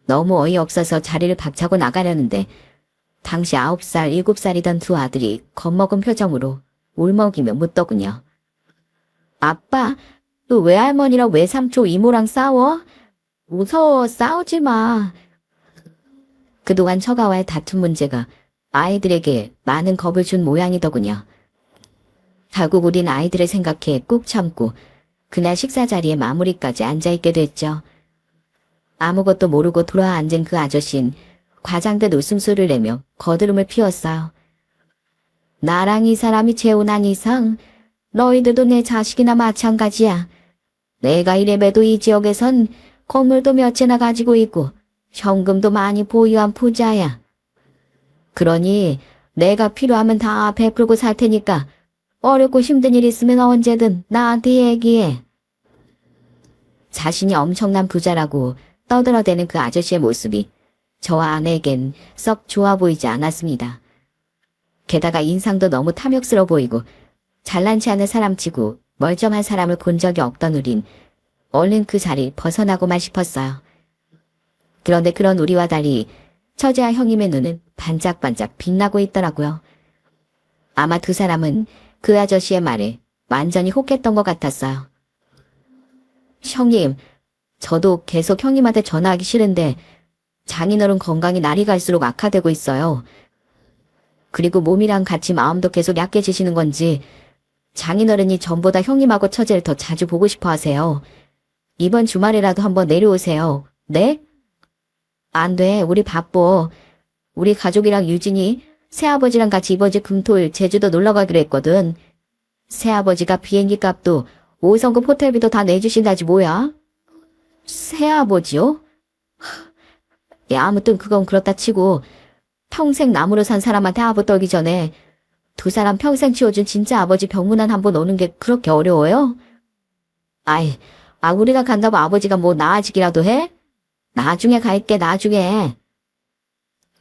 너무 어이없어서 자리를 박차고 나가려는데 당시 9살, 7살이던 두 아들이 겁먹은 표정으로 울먹이며 묻더군요. 아빠, 너 외할머니랑 외삼촌 이모랑 싸워? 무서워, 싸우지 마. 그동안 처가와의 다툼 문제가 아이들에게 많은 겁을 준 모양이더군요. 결국 우린 아이들을 생각해 꾹 참고 그날 식사 자리에 마무리까지 앉아있게 됐죠. 아무것도 모르고 돌아와 앉은 그 아저씨는 과장된 웃음소리를 내며 거드름을 피웠어요. 나랑 이 사람이 재혼한 이상 너희들도 내 자식이나 마찬가지야. 내가 이래봬도 이 지역에선 건물도 몇 채나 가지고 있고 현금도 많이 보유한 부자야. 그러니 내가 필요하면 다 베풀고 살 테니까 어렵고 힘든 일 있으면 언제든 나한테 얘기해. 자신이 엄청난 부자라고 떠들어대는 그 아저씨의 모습이 저와 아내에겐 썩 좋아 보이지 않았습니다. 게다가 인상도 너무 탐욕스러워 보이고 잘난치 않은 사람치고 멀쩡한 사람을 본 적이 없던 우린 얼른 그 자리 벗어나고만 싶었어요. 그런데 그런 우리와 달리 처제와 형님의 눈은 반짝반짝 빛나고 있더라고요. 아마 두 사람은 그 아저씨의 말에 완전히 혹했던 것 같았어요. 형님, 저도 계속 형님한테 전화하기 싫은데 장인어른 건강이 날이 갈수록 악화되고 있어요. 그리고 몸이랑 같이 마음도 계속 약해지시는 건지 장인어른이 전보다 형님하고 처제를 더 자주 보고 싶어 하세요. 이번 주말이라도 한번 내려오세요. 네? 안 돼. 우리 바빠. 우리 가족이랑 유진이 새아버지랑 같이 이번 주 금토일 제주도 놀러 가기로 했거든. 새아버지가 비행기 값도 5성급 호텔비도 다 내주신다지 뭐야? 새아버지요? 야, 아무튼 그건 그렇다 치고 평생 나무로 산 사람한테 아부 떨기 전에 두 사람 평생 키워준 진짜 아버지 병문안 한번 오는 게 그렇게 어려워요? 우리가 간다고 아버지가 뭐 나아지기라도 해? 나중에 갈게, 나중에.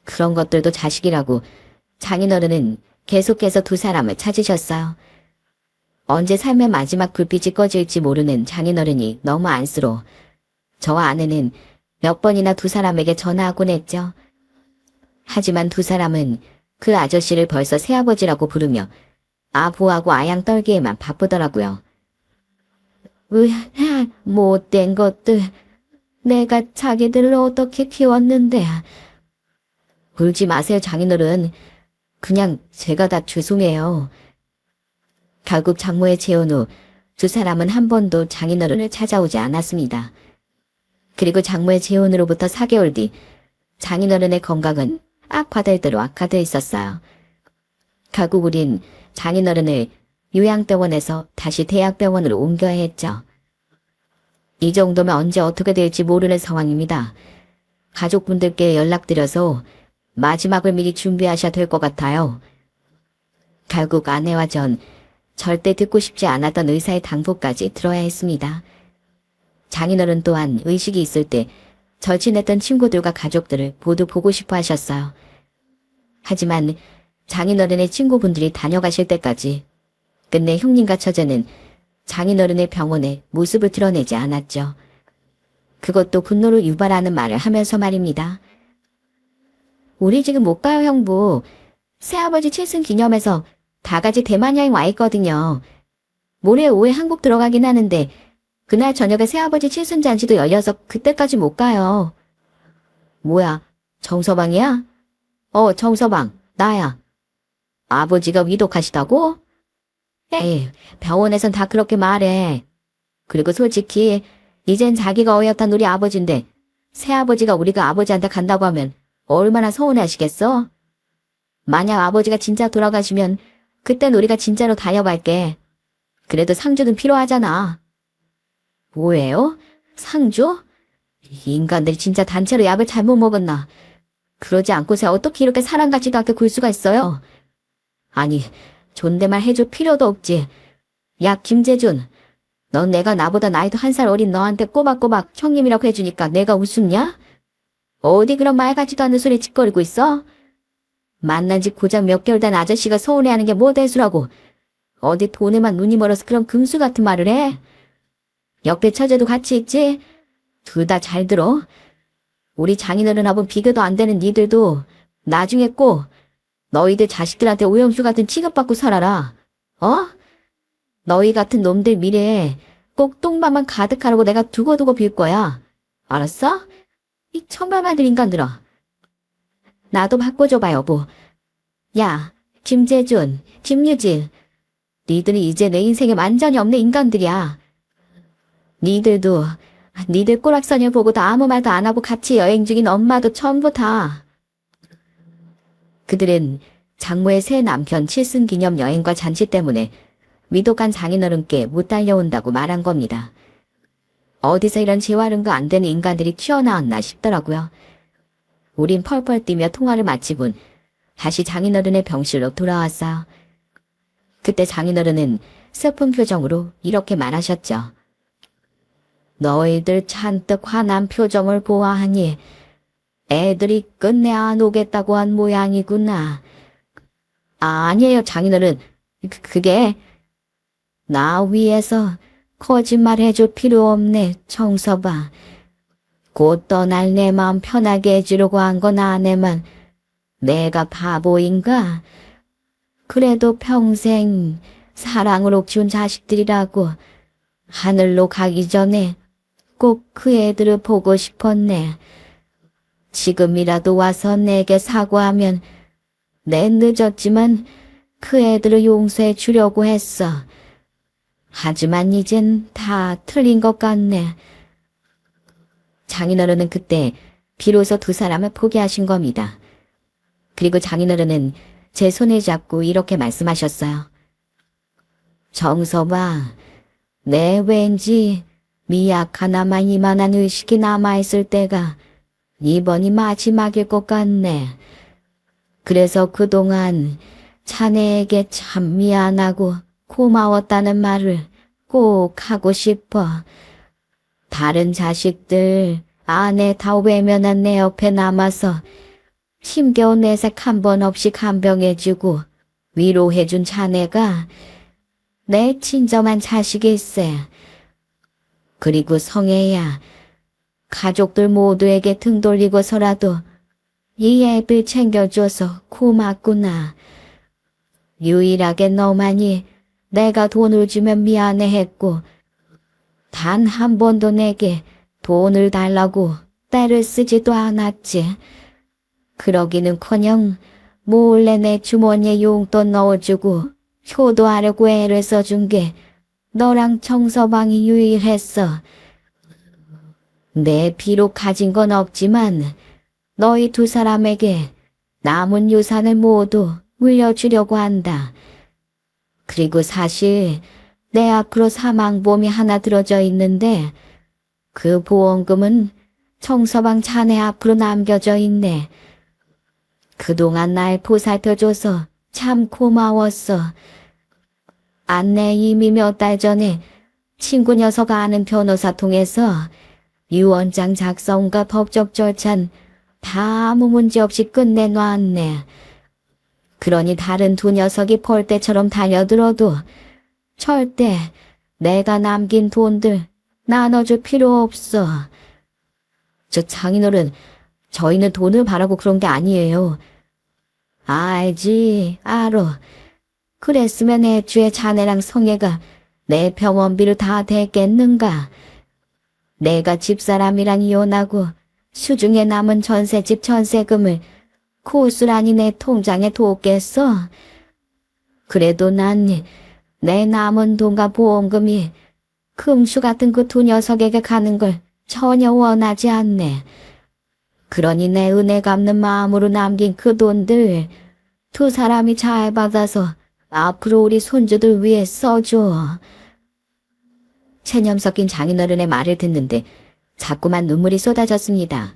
그런 것들도 자식이라고 장인어른은 계속해서 두 사람을 찾으셨어요. 언제 삶의 마지막 불빛이 꺼질지 모르는 장인어른이 너무 안쓰러워 저와 아내는 몇 번이나 두 사람에게 전화하곤 했죠. 하지만 두 사람은 그 아저씨를 벌써 새아버지라고 부르며 아부하고 아양 떨기에만 바쁘더라고요. 못된 것들. 내가 자기들을 어떻게 키웠는데. 울지 마세요, 장인어른. 그냥 제가 다 죄송해요. 결국 장모의 재혼 후 두 사람은 한 번도 장인어른을 찾아오지 않았습니다. 그리고 장모의 재혼으로부터 4개월 뒤 장인어른의 건강은 악화될 대로 악화되어 있었어요. 결국 우린 장인어른을 요양병원에서 다시 대학병원으로 옮겨야 했죠. 이 정도면 언제 어떻게 될지 모르는 상황입니다. 가족분들께 연락드려서 마지막을 미리 준비하셔야 될 것 같아요. 결국 아내와 전 절대 듣고 싶지 않았던 의사의 당부까지 들어야 했습니다. 장인어른 또한 의식이 있을 때 절친했던 친구들과 가족들을 모두 보고 싶어 하셨어요. 하지만 장인어른의 친구분들이 다녀가실 때까지 끝내 형님과 처제는 장인어른의 병원에 모습을 드러내지 않았죠. 그것도 분노를 유발하는 말을 하면서 말입니다. 우리 지금 못 가요, 형부. 새아버지 칠순 기념해서 다 같이 대만 여행 와 있거든요. 모레 오후에 한국 들어가긴 하는데 그날 저녁에 새아버지 칠순 잔치도 열려서 그때까지 못 가요. 뭐야, 정서방이야? 정서방, 나야. 아버지가 위독하시다고? 에이, 병원에선 다 그렇게 말해. 그리고 솔직히 이젠 자기가 어엿한 우리 아버지인데 새아버지가 우리가 아버지한테 간다고 하면 얼마나 서운해하시겠어? 만약 아버지가 진짜 돌아가시면 그땐 우리가 진짜로 다녀갈게. 그래도 상주는 필요하잖아. 뭐예요? 상주? 이 인간들이 진짜 단체로 약을 잘못 먹었나? 그러지 않고서 어떻게 이렇게 사람 같지도 않게 굴 수가 있어요? 아니, 존댓말 해줄 필요도 없지. 야, 김재준. 넌 내가 나보다 나이도 1살 어린 너한테 꼬박꼬박 형님이라고 해주니까 내가 우습냐? 어디 그런 말 같지도 않은 소리 짓거리고 있어? 만난 지 고작 몇 개월 된 아저씨가 서운해하는 게 뭐 대수라고. 어디 돈에만 눈이 멀어서 그런 금수 같은 말을 해? 옆에 처제도 같이 있지? 둘 다 잘 들어. 우리 장인어른하고 비교도 안 되는 니들도 나중에 꼭 너희들 자식들한테 오염수 같은 취급받고 살아라. 어? 너희 같은 놈들 미래에 꼭 똥맘만 가득하라고 내가 두고두고 빌 거야. 알았어? 이 천발만들 인간들아. 나도 바꿔줘봐, 여보. 야, 김재준, 김유진. 니들이 이제 내 인생에 완전히 없는 인간들이야. 니들도 니들 꼬락서녀 보고도 아무 말도 안 하고 같이 여행 중인 엄마도 전부 다. 그들은 장모의 새 남편 칠순 기념 여행과 잔치 때문에 위독한 장인어른께 못 달려온다고 말한 겁니다. 어디서 이런 재활용도 안 되는 인간들이 튀어나왔나 싶더라고요. 우린 펄펄 뛰며 통화를 마치곤 다시 장인어른의 병실로 돌아왔어요. 그때 장인어른은 슬픈 표정으로 이렇게 말하셨죠. 너희들 잔뜩 화난 표정을 보아하니 애들이 끝내 안 오겠다고 한 모양이구나. 아니에요, 장인어른. 그게 나 위해서 거짓말 해줄 필요 없네, 정서봐. 곧 떠날 내 마음 편하게 해주려고 한 건 아내만 내가 바보인가? 그래도 평생 사랑으로 키운 자식들이라고 하늘로 가기 전에 꼭 그 애들을 보고 싶었네. 지금이라도 와서 내게 사과하면 내 늦었지만 그 애들을 용서해 주려고 했어. 하지만 이젠 다 틀린 것 같네. 장인어른은 그때 비로소 두 사람을 포기하신 겁니다. 그리고 장인어른은 제 손을 잡고 이렇게 말씀하셨어요. 정서봐, 내 왠지 미약 하나만 이만한 의식이 남아있을 때가 이번이 마지막일 것 같네. 그래서 그동안 자네에게 참 미안하고 고마웠다는 말을 꼭 하고 싶어. 다른 자식들, 아내 다 외면한 내 옆에 남아서 힘겨운 내색 한 번 없이 간병해주고 위로해준 자네가 내 친정한 자식일세. 그리고 성애야, 가족들 모두에게 등 돌리고서라도 이 애들 챙겨줘서 고맙구나. 유일하게 너만이 내가 돈을 주면 미안해했고 단 한 번도 내게 돈을 달라고 떼를 쓰지도 않았지. 그러기는커녕 몰래 내 주머니에 용돈 넣어주고 효도하려고 애를 써준 게 너랑 정서방이 유일했어. 내 비록 가진 건 없지만 너희 두 사람에게 남은 유산을 모두 물려주려고 한다. 그리고 사실 내 앞으로 사망보험이 하나 들어져 있는데 그 보험금은 정서방 자네 앞으로 남겨져 있네. 그동안 날 보살펴줘서 참 고마웠어. 안내 이미 몇 달 전에 친구 녀석 아는 변호사 통해서 유언장 작성과 법적 절차는 다 아무 문제 없이 끝내놨네. 그러니 다른 두 녀석이 벌떼처럼 달려들어도 절대 내가 남긴 돈들 나눠줄 필요 없어. 저 장인어른, 저희는 돈을 바라고 그런 게 아니에요. 알지, 알어. 그랬으면 애초에 자네랑 성애가 내 병원비를 다 댔겠는가. 내가 집사람이랑 이혼하고 수중에 남은 전셋집 전세금을 고스란히 내 통장에 뒀겠어. 그래도 난 내 남은 돈과 보험금이 금수 같은 그 두 녀석에게 가는 걸 전혀 원하지 않네. 그러니 내 은혜 갚는 마음으로 남긴 그 돈들 두 사람이 잘 받아서 앞으로 우리 손주들 위해 써줘. 체념 섞인 장인어른의 말을 듣는데 자꾸만 눈물이 쏟아졌습니다.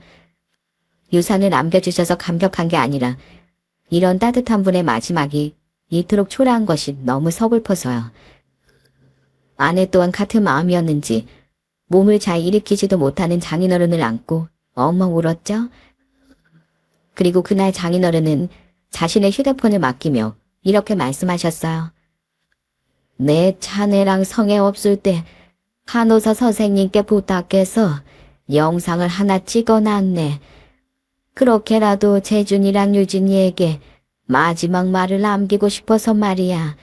유산을 남겨주셔서 감격한 게 아니라 이런 따뜻한 분의 마지막이 이토록 초라한 것이 너무 서글퍼서요. 아내 또한 같은 마음이었는지 몸을 잘 일으키지도 못하는 장인어른을 안고 엉엉 울었죠. 그리고 그날 장인어른은 자신의 휴대폰을 맡기며 이렇게 말씀하셨어요. 내 자네랑 성애 없을 때 간호사 선생님께 부탁해서 영상을 하나 찍어놨네. 그렇게라도 재준이랑 유진이에게 마지막 말을 남기고 싶어서 말이야.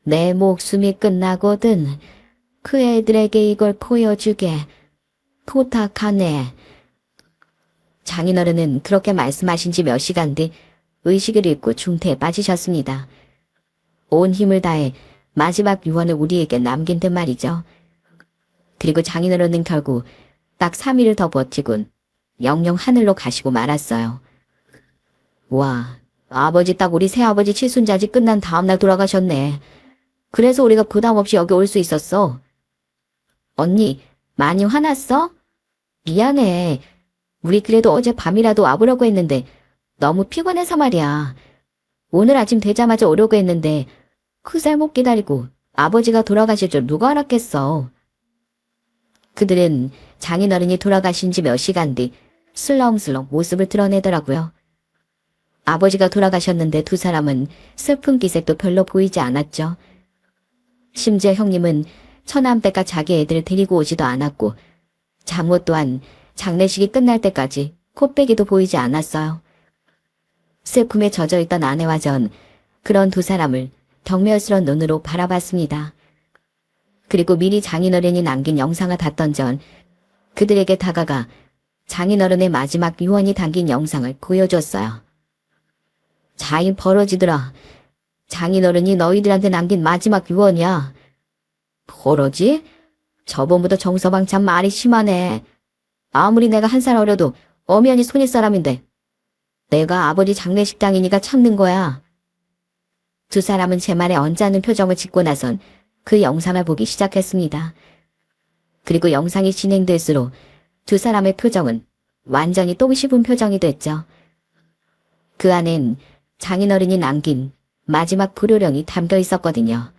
내 목숨이 끝나거든 그 애들에게 이걸 보여주게 부탁하네. 장인어른은 그렇게 말씀하신 지 몇 시간 뒤 의식을 잃고 중태에 빠지셨습니다. 온 힘을 다해 마지막 유언을 우리에게 남긴 듯 말이죠. 그리고 장인어른은 결국 딱 3일을 더 버티곤 영영 하늘로 가시고 말았어요. 와, 아버지 딱 우리 새아버지 칠순자지 끝난 다음날 돌아가셨네. 그래서 우리가 부담 없이 여기 올 수 있었어. 언니, 많이 화났어? 미안해. 우리 그래도 어제 밤이라도 와보려고 했는데 너무 피곤해서 말이야. 오늘 아침 되자마자 오려고 했는데 그새 못 기다리고 아버지가 돌아가실 줄 누가 알았겠어. 그들은 장인어른이 돌아가신 지 몇 시간 뒤 슬렁슬렁 모습을 드러내더라고요. 아버지가 돌아가셨는데 두 사람은 슬픈 기색도 별로 보이지 않았죠. 심지어 형님은 처남댁과 자기 애들을 데리고 오지도 않았고 장모 또한 장례식이 끝날 때까지 코빼기도 보이지 않았어요. 슬픔에 젖어있던 아내와 전 그런 두 사람을 경멸스러운 눈으로 바라봤습니다. 그리고 미리 장인어른이 남긴 영상을 봤던 전 그들에게 다가가 장인어른의 마지막 유언이 담긴 영상을 보여줬어요. 자인 벌어지더라. 장인어른이 너희들한테 남긴 마지막 유언이야. 벌어지? 저번보다 정서방 참 말이 심하네. 아무리 내가 한 살 어려도 엄연히 손윗 사람인데 내가 아버지 장례식장이니까 참는 거야. 두 사람은 제 말에 언짢은 표정을 짓고 나선 그 영상을 보기 시작했습니다. 그리고 영상이 진행될수록 두 사람의 표정은 완전히 똥 씹은 표정이 됐죠. 그 안엔 장인어른이 남긴 마지막 불효령이 담겨 있었거든요.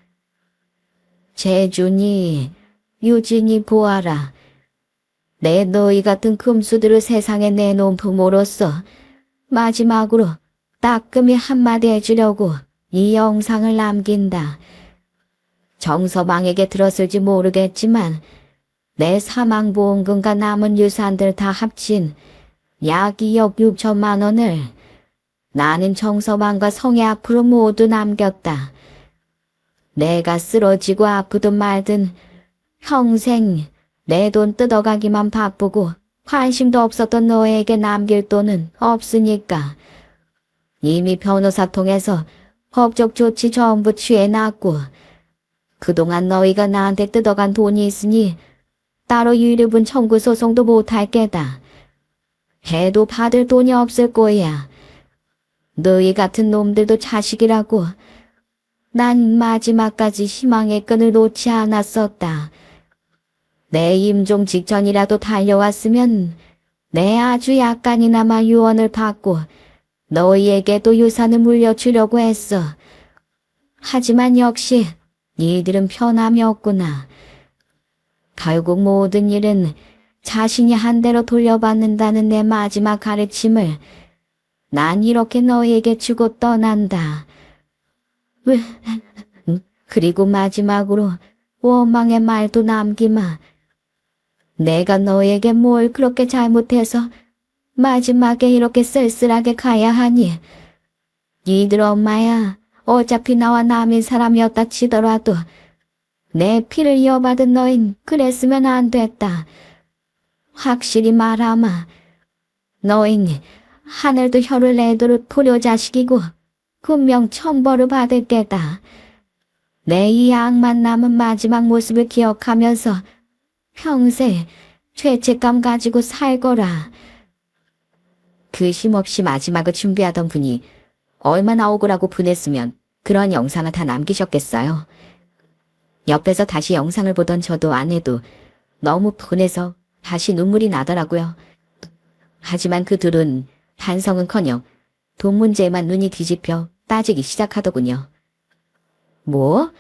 재준이, 유진이 보아라. 내 너희 같은 금수들을 세상에 내놓은 부모로서 마지막으로 따끔히 한마디 해주려고 이 영상을 남긴다. 정서방에게 들었을지 모르겠지만 내 사망보험금과 남은 유산들 다 합친 약 2억 6천만 원을 나는 정서방과 성애 앞으로 모두 남겼다. 내가 쓰러지고 아프든 말든 평생 내 돈 뜯어가기만 바쁘고 관심도 없었던 너에게 남길 돈은 없으니까 이미 변호사 통해서 법적 조치 전부 취해놨고 그동안 너희가 나한테 뜯어간 돈이 있으니 따로 유류분 청구 소송도 못할 게다. 해도 받을 돈이 없을 거야. 너희 같은 놈들도 자식이라고 난 마지막까지 희망의 끈을 놓지 않았었다. 내 임종 직전이라도 달려왔으면 내 아주 약간이나마 유언을 받고 너희에게도 유산을 물려주려고 했어. 하지만 역시 니들은 편함이 없구나. 결국 모든 일은 자신이 한 대로 돌려받는다는 내 마지막 가르침을 난 이렇게 너희에게 주고 떠난다. 그리고 마지막으로 원망의 말도 남기마. 내가 너에게 뭘 그렇게 잘못해서 마지막에 이렇게 쓸쓸하게 가야 하니. 니들 엄마야, 어차피 나와 남인 사람이었다 치더라도 내 피를 이어받은 너흰 그랬으면 안 됐다. 확실히 말하마. 너흰 하늘도 혀를 내도록 불효자식이고 분명 천벌을 받을 게다. 내 이 악만 남은 마지막 모습을 기억하면서 평생 죄책감 가지고 살거라. 그 힘없이 마지막을 준비하던 분이 얼마나 억울하고 분했으면 그런 영상을 다 남기셨겠어요. 옆에서 다시 영상을 보던 저도 아내도 너무 분해서 다시 눈물이 나더라고요. 하지만 그 둘은 반성은커녕 돈 문제에만 눈이 뒤집혀 따지기 시작하더군요. 뭐?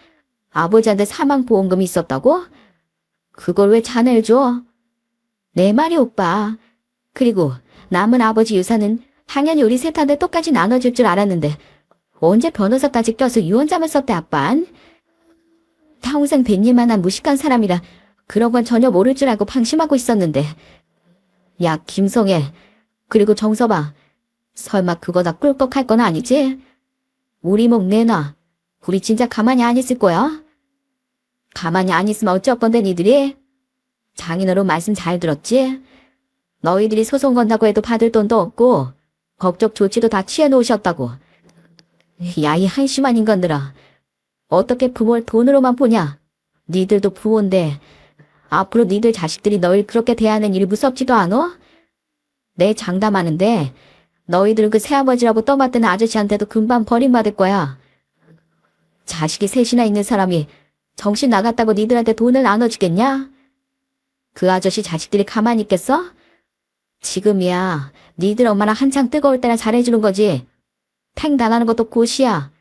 아버지한테 사망보험금이 있었다고? 그걸 왜 자네를 줘? 내 말이 오빠. 그리고 남은 아버지 유산은 당연히 우리 셋한테 똑같이 나눠줄 줄 알았는데 언제 변호사까지 껴서 유언장을 썼대 아빤? 평생 뱃일만한 무식한 사람이라 그런 건 전혀 모를 줄 알고 방심하고 있었는데. 야 김성애, 그리고 정서봐. 설마 그거 다 꿀꺽할 건 아니지? 우리 목 내놔. 우리 진짜 가만히 안 있을 거야? 가만히 안 있으면 어쩔 건데 니들이? 장인어른 말씀 잘 들었지? 너희들이 소송 건다고 해도 받을 돈도 없고 법적 조치도 다 취해 놓으셨다고. 야, 이 한심한 인간들아. 어떻게 부모를 돈으로만 보냐? 니들도 부모인데 앞으로 니들 자식들이 너희를 그렇게 대하는 일이 무섭지도 않어? 내 장담하는데 너희들은 그 새아버지라고 떠받드는 아저씨한테도 금방 버림받을 거야. 자식이 셋이나 있는 사람이 정신 나갔다고 니들한테 돈을 나눠주겠냐? 그 아저씨 자식들이 가만히 있겠어? 지금이야 니들 엄마랑 한창 뜨거울 때나 잘해주는 거지. 팽 당하는 것도 곧이야.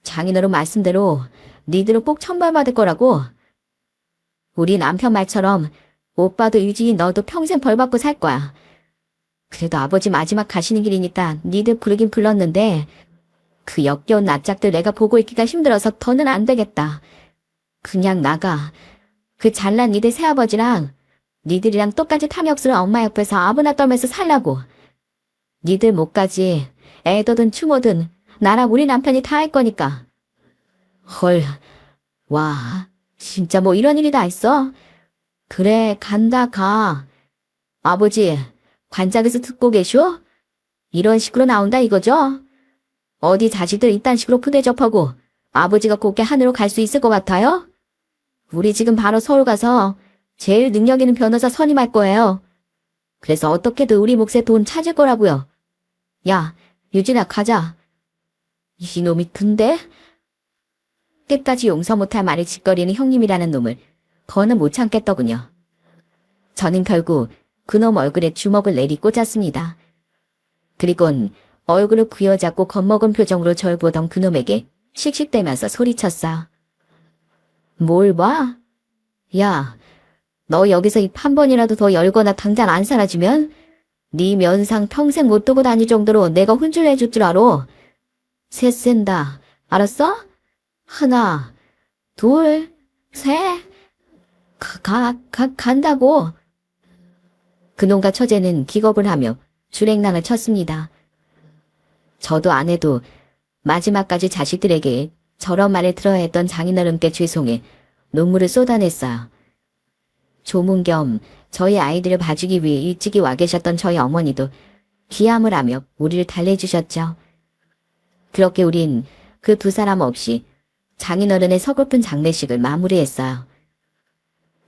장인어른 말씀대로 니들은 꼭 천벌받을 거라고. 우리 남편 말처럼 오빠도 유진이 너도 평생 벌받고 살 거야. 그래도 아버지 마지막 가시는 길이니까 니들 부르긴 불렀는데 그 역겨운 낯짝들 내가 보고 있기가 힘들어서 더는 안 되겠다. 그냥 나가. 그 잘난 니들 새아버지랑 니들이랑 똑같이 탐욕스러운 엄마 옆에서 아부나 떨면서 살라고. 니들 못가지. 애더든 추모든 나랑 우리 남편이 다 할 거니까. 헐, 와, 진짜 뭐 이런 일이 다 있어? 그래, 간다 가. 아버지, 관짝에서 듣고 계쇼? 이런 식으로 나온다 이거죠? 어디 자식들 이딴 식으로 푸대접하고 아버지가 곱게 하늘로 갈 수 있을 것 같아요? 우리 지금 바로 서울 가서 제일 능력 있는 변호사 선임할 거예요. 그래서 어떻게든 우리 몫에 돈 찾을 거라고요. 야, 유진아 가자. 이놈이 근데? 끝까지 용서 못할 말을 짓거리는 형님이라는 놈을 더는 못 참겠더군요. 저는 결국 그놈 얼굴에 주먹을 내리 꽂았습니다. 그리곤 얼굴을 부여잡고 겁먹은 표정으로 절 보던 그놈에게 씩씩대면서 소리쳤어요. 뭘 봐? 야, 너 여기서 입 한 번이라도 더 열거나 당장 안 사라지면 네 면상 평생 못 두고 다닐 정도로 내가 혼쭐 내줄 줄 알아. 셋 센다. 알았어? 하나, 둘, 셋. 간다고. 그놈과 처제는 기겁을 하며 줄행랑을 쳤습니다. 저도 아내도 마지막까지 자식들에게 저런 말을 들어야 했던 장인어른께 죄송해 눈물을 쏟아냈어요. 조문 겸 저희 아이들을 봐주기 위해 일찍이 와 계셨던 저희 어머니도 기함을 하며 우리를 달래주셨죠. 그렇게 우린 그 두 사람 없이 장인어른의 서글픈 장례식을 마무리했어요.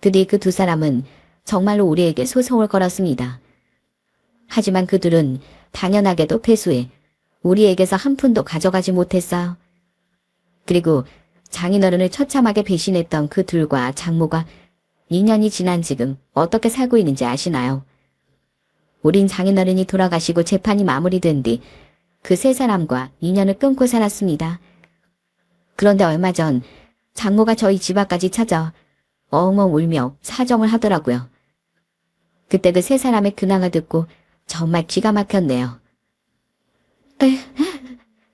드디어 그 두 사람은 정말로 우리에게 소송을 걸었습니다. 하지만 그들은 당연하게도 패소해 우리에게서 한 푼도 가져가지 못했어요. 그리고 장인어른을 처참하게 배신했던 그 둘과 장모가 2년이 지난 지금 어떻게 살고 있는지 아시나요? 우린 장인어른이 돌아가시고 재판이 마무리된 뒤 그 세 사람과 인연을 끊고 살았습니다. 그런데 얼마 전 장모가 저희 집 앞까지 찾아 엉엉 울며 사정을 하더라고요. 그때 그 세 사람의 근황을 듣고 정말 기가 막혔네요.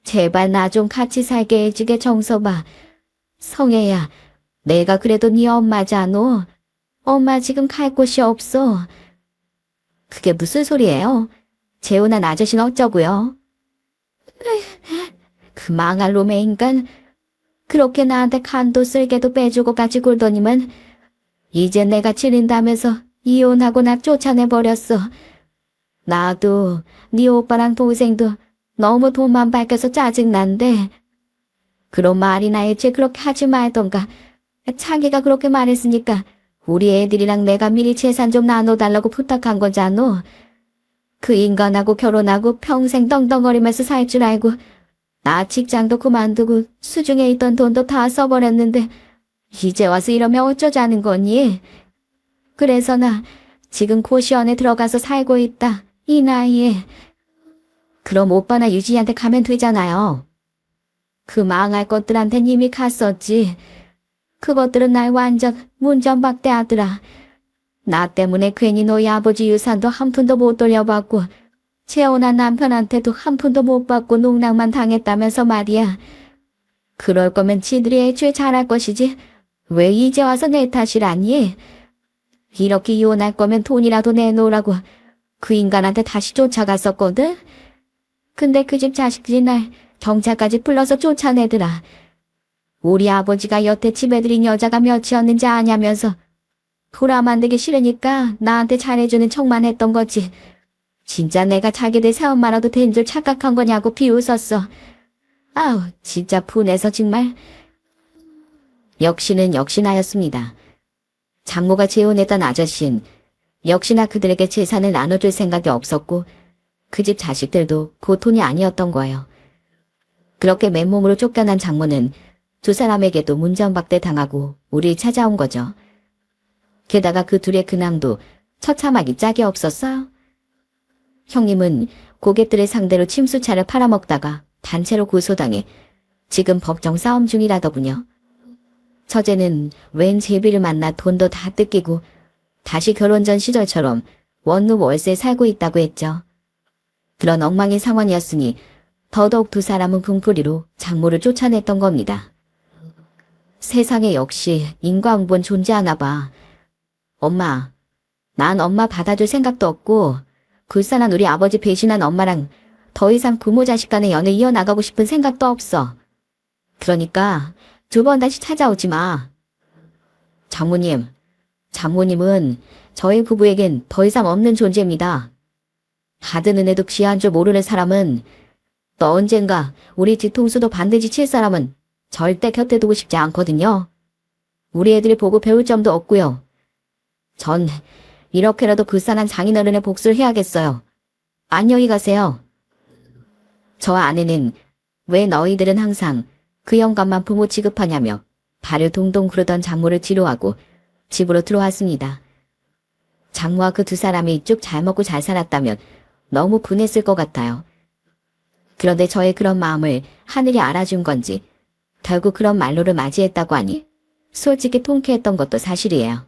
제발 나 좀 같이 살게 해주게 정서봐. 성혜야, 내가 그래도 네 엄마잖아. 엄마 지금 갈 곳이 없어. 그게 무슨 소리예요? 재혼한 아저씨는 어쩌고요? 그 망할 놈의 인간. 그렇게 나한테 간도 쓸개도 빼주고 같이 굴더니만 이제 내가 치린다면서 이혼하고 나 쫓아내버렸어. 나도 네 오빠랑 동생도 너무 돈만 밝혀서 짜증난데 그런 말이나 애초에 그렇게 하지 말던가. 자기가 그렇게 말했으니까 우리 애들이랑 내가 미리 재산 좀 나눠달라고 부탁한 거잖아. 그 인간하고 결혼하고 평생 떵떵거리면서 살 줄 알고 나 직장도 그만두고 수중에 있던 돈도 다 써버렸는데 이제 와서 이러면 어쩌자는 거니? 그래서 나 지금 고시원에 들어가서 살고 있다. 이 나이에. 그럼 오빠나 유진이한테 가면 되잖아요. 그 망할 것들한텐 이미 갔었지. 그것들은 날 완전 문전박대하더라. 나 때문에 괜히 너희 아버지 유산도 한 푼도 못 돌려받고 재혼한 남편한테도 한 푼도 못 받고 농락만 당했다면서 말이야. 그럴 거면 지들이 애초에 잘할 것이지. 왜 이제 와서 내 탓이라니? 이렇게 이혼할 거면 돈이라도 내놓으라고 그 인간한테 다시 쫓아갔었거든? 근데 그 집 자식들이 날 경찰까지 불러서 쫓아내더라. 우리 아버지가 여태 집에 들인 여자가 몇이었는지 아냐면서 돌아 만들기 싫으니까 나한테 잘해주는 척만 했던 거지. 진짜 내가 자기들 새엄마라도 된 줄 착각한 거냐고 비웃었어. 아우, 진짜 분해서 정말. 역시는 역시나였습니다. 장모가 재혼했던 아저씨는 역시나 그들에게 재산을 나눠줄 생각이 없었고 그 집 자식들도 고통이 아니었던 거예요. 그렇게 맨몸으로 쫓겨난 장모는 두 사람에게도 문전박대 당하고 우리를 찾아온 거죠. 게다가 그 둘의 근황도 처참하기 짝이 없었어요. 형님은 고객들을 상대로 침수차를 팔아먹다가 단체로 고소당해 지금 법정 싸움 중이라더군요. 처제는 웬 제비를 만나 돈도 다 뜯기고 다시 결혼 전 시절처럼 원룸 월세 살고 있다고 했죠. 그런 엉망인 상황이었으니 더더욱 두 사람은 궁풀이로 장모를 쫓아냈던 겁니다. 세상에 역시 인과응보는 존재하나 봐. 엄마, 난 엄마 받아줄 생각도 없고 굴산한 우리 아버지 배신한 엄마랑 더 이상 부모 자식 간의 연애 이어나가고 싶은 생각도 없어. 그러니까 두 번 다시 찾아오지 마. 장모님은 저희 부부에겐 더 이상 없는 존재입니다. 하든 은혜도 귀한 줄 모르는 사람은 또 언젠가 우리 뒤통수도 반드시 칠 사람은 절대 곁에 두고 싶지 않거든요. 우리 애들이 보고 배울 점도 없고요. 전 이렇게라도 불쌍한 장인어른의 복수를 해야겠어요. 안녕히 가세요. 저 아내는 왜 너희들은 항상 그 영감만 부모 취급하냐며 발을 동동 구르던 장모를 뒤로하고 집으로 들어왔습니다. 장모와 그 두 사람이 쭉 잘 먹고 잘 살았다면 너무 분했을 것 같아요. 그런데 저의 그런 마음을 하늘이 알아준 건지 결국 그런 말로를 맞이했다고 하니 솔직히 통쾌했던 것도 사실이에요.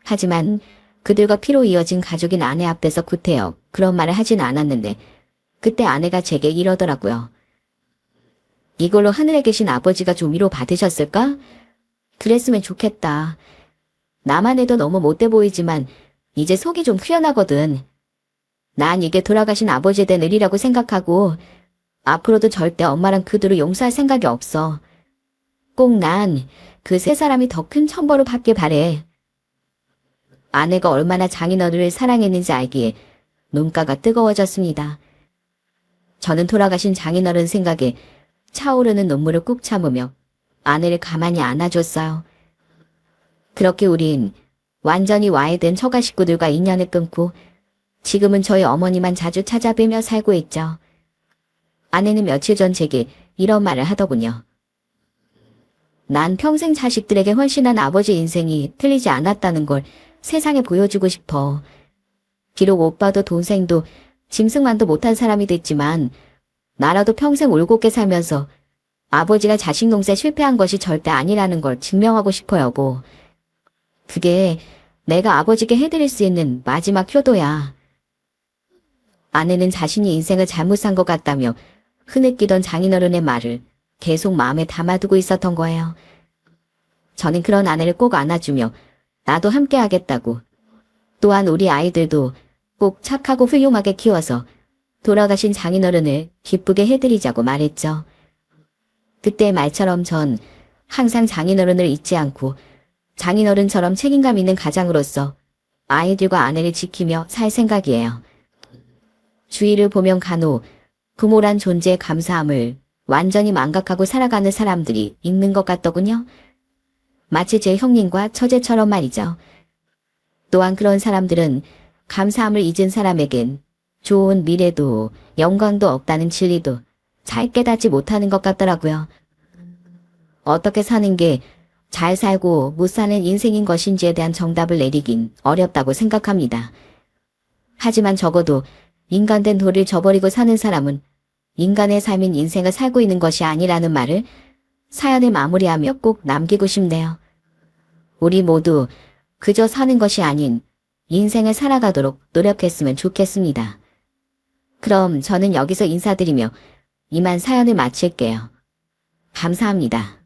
하지만 그들과 피로 이어진 가족인 아내 앞에서 구태여 그런 말을 하진 않았는데 그때 아내가 제게 이러더라고요. 이걸로 하늘에 계신 아버지가 좀 위로 받으셨을까? 그랬으면 좋겠다. 나만 해도 너무 못돼 보이지만 이제 속이 좀 후련하거든. 난 이게 돌아가신 아버지에 대한 의리라고 생각하고 앞으로도 절대 엄마랑 그들을 용서할 생각이 없어. 꼭 난 그 세 사람이 더 큰 천벌을 받길 바래. 아내가 얼마나 장인어른을 사랑했는지 알기에 눈가가 뜨거워졌습니다. 저는 돌아가신 장인어른 생각에 차오르는 눈물을 꾹 참으며 아내를 가만히 안아줬어요. 그렇게 우린 완전히 와해된 처가 식구들과 인연을 끊고 지금은 저희 어머니만 자주 찾아뵈며 살고 있죠. 아내는 며칠 전 제게 이런 말을 하더군요. 난 평생 자식들에게 헌신한 아버지 인생이 틀리지 않았다는 걸 세상에 보여주고 싶어. 비록 오빠도 동생도 짐승만도 못한 사람이 됐지만 나라도 평생 올곧게 살면서 아버지가 자식 농사에 실패한 것이 절대 아니라는 걸 증명하고 싶어 여보. 그게 내가 아버지께 해드릴 수 있는 마지막 효도야. 아내는 자신이 인생을 잘못 산 것 같다며 흐느끼던 장인어른의 말을 계속 마음에 담아두고 있었던 거예요. 저는 그런 아내를 꼭 안아주며 나도 함께 하겠다고. 또한 우리 아이들도 꼭 착하고 훌륭하게 키워서 돌아가신 장인어른을 기쁘게 해드리자고 말했죠. 그때의 말처럼 전 항상 장인어른을 잊지 않고 장인어른처럼 책임감 있는 가장으로서 아이들과 아내를 지키며 살 생각이에요. 주위를 보면 간혹 부모란 존재의 감사함을 완전히 망각하고 살아가는 사람들이 있는 것 같더군요. 마치 제 형님과 처제처럼 말이죠. 또한 그런 사람들은 감사함을 잊은 사람에겐 좋은 미래도 영광도 없다는 진리도 잘 깨닫지 못하는 것 같더라고요. 어떻게 사는 게 잘 살고 못 사는 인생인 것인지에 대한 정답을 내리긴 어렵다고 생각합니다. 하지만 적어도 인간된 도를 저버리고 사는 사람은 인간의 삶인 인생을 살고 있는 것이 아니라는 말을 사연을 마무리하며 꼭 남기고 싶네요. 우리 모두 그저 사는 것이 아닌 인생을 살아가도록 노력했으면 좋겠습니다. 그럼 저는 여기서 인사드리며 이만 사연을 마칠게요. 감사합니다.